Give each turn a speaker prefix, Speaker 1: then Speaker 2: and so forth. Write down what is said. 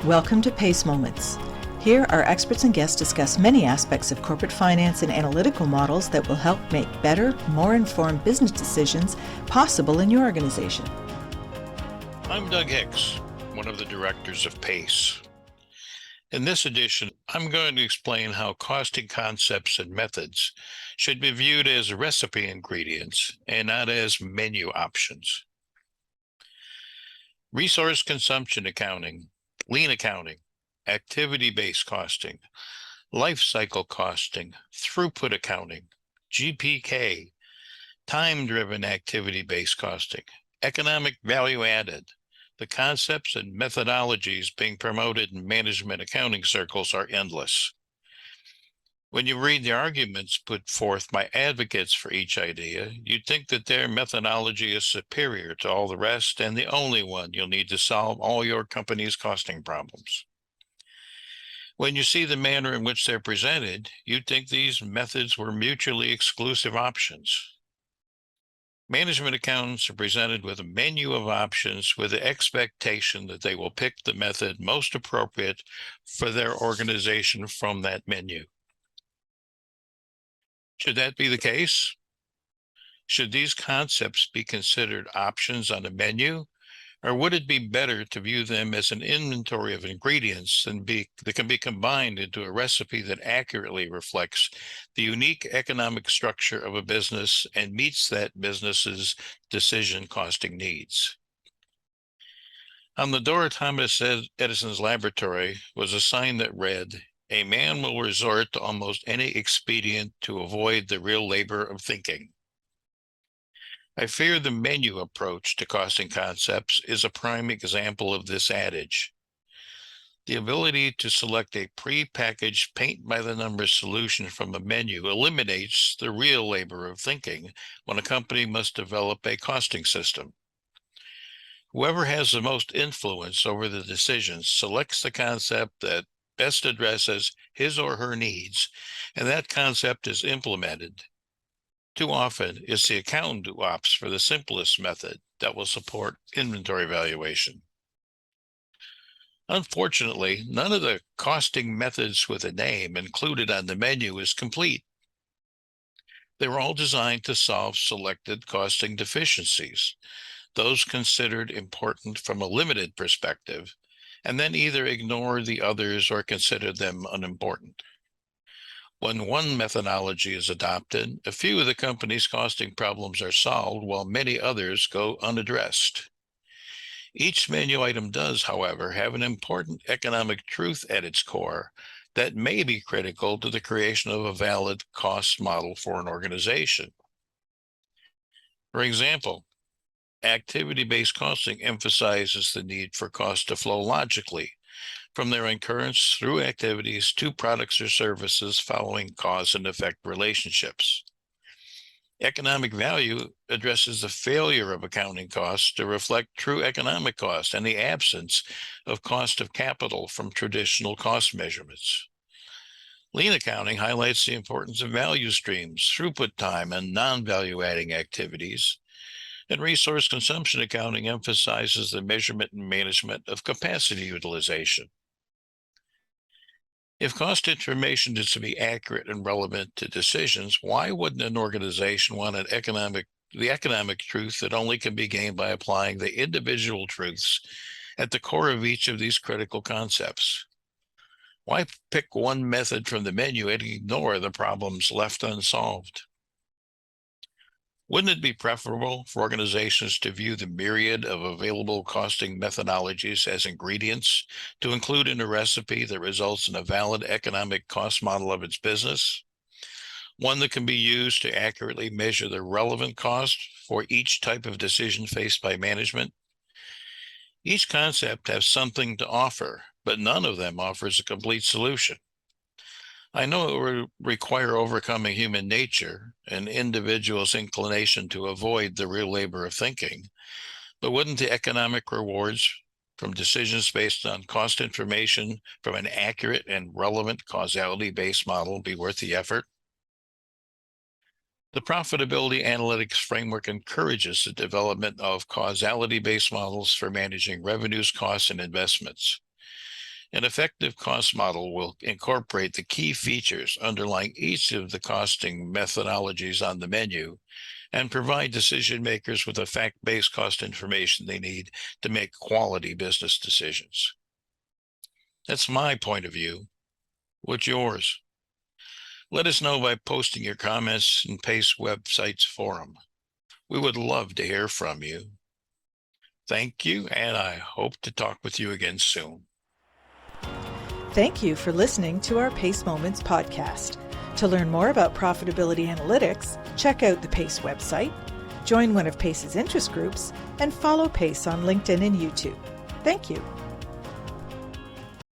Speaker 1: Welcome to PACE Moments. Here, our experts and guests discuss many aspects of corporate finance and analytical models that will help make better, more informed business decisions possible in your organization.
Speaker 2: I'm Doug Hicks, one of the directors of PACE. In this edition, I'm going to explain how costing concepts and methods should be viewed as recipe ingredients and not as menu options. Resource consumption accounting, lean accounting, activity-based costing, life cycle costing, throughput accounting, GPK, time-driven activity-based costing, economic value added. The concepts and methodologies being promoted in management accounting circles are endless. When you read the arguments put forth by advocates for each idea, you'd think that their methodology is superior to all the rest and the only one you'll need to solve all your company's costing problems. When you see the manner in which they're presented, you'd think these methods were mutually exclusive options. Management accountants are presented with a menu of options with the expectation that they will pick the method most appropriate for their organization from that menu. Should that be the case? Should these concepts be considered options on a menu, or would it be better to view them as an inventory of ingredients that can be combined into a recipe that accurately reflects the unique economic structure of a business and meets that business's decision costing needs? On the door of Thomas Edison's laboratory was a sign that read, "A man will resort to almost any expedient to avoid the real labor of thinking." I fear the menu approach to costing concepts is a prime example of this adage. The ability to select a pre-packaged paint-by-the-numbers solution from a menu eliminates the real labor of thinking when a company must develop a costing system. Whoever has the most influence over the decisions selects the concept that best addresses his or her needs, and that concept is implemented. Too often, it's the accountant who opts for the simplest method that will support inventory valuation. Unfortunately, none of the costing methods with a name included on the menu is complete. They were all designed to solve selected costing deficiencies, those considered important from a limited perspective, and then either ignore the others or consider them unimportant. When one methodology is adopted, a few of the company's costing problems are solved while many others go unaddressed. Each menu item does, however, have an important economic truth at its core that may be critical to the creation of a valid cost model for an organization. For example, activity-based costing emphasizes the need for costs to flow logically from their incurrence through activities to products or services following cause and effect relationships. Economic value addresses the failure of accounting costs to reflect true economic cost and the absence of cost of capital from traditional cost measurements. Lean accounting highlights the importance of value streams, throughput time, and non-value adding activities. And resource consumption accounting emphasizes the measurement and management of capacity utilization. If cost information is to be accurate and relevant to decisions, why wouldn't an organization want the economic truth that only can be gained by applying the individual truths at the core of each of these critical concepts? Why pick one method from the menu and ignore the problems left unsolved? Wouldn't it be preferable for organizations to view the myriad of available costing methodologies as ingredients to include in a recipe that results in a valid economic cost model of its business? One that can be used to accurately measure the relevant cost for each type of decision faced by management? Each concept has something to offer, but none of them offers a complete solution. I know it will require overcoming human nature, an individual's inclination to avoid the real labor of thinking, but wouldn't the economic rewards from decisions based on cost information from an accurate and relevant causality-based model be worth the effort? The profitability analytics framework encourages the development of causality-based models for managing revenues, costs, and investments. An effective cost model will incorporate the key features underlying each of the costing methodologies on the menu and provide decision makers with the fact-based cost information they need to make quality business decisions. That's my point of view. What's yours? Let us know by posting your comments in PACE website's forum. We would love to hear from you. Thank you, and I hope to talk with you again soon.
Speaker 1: Thank you for listening to our PACE Moments podcast. To learn more about profitability analytics, check out the PACE website, join one of PACE's interest groups, and follow PACE on LinkedIn and YouTube. Thank you.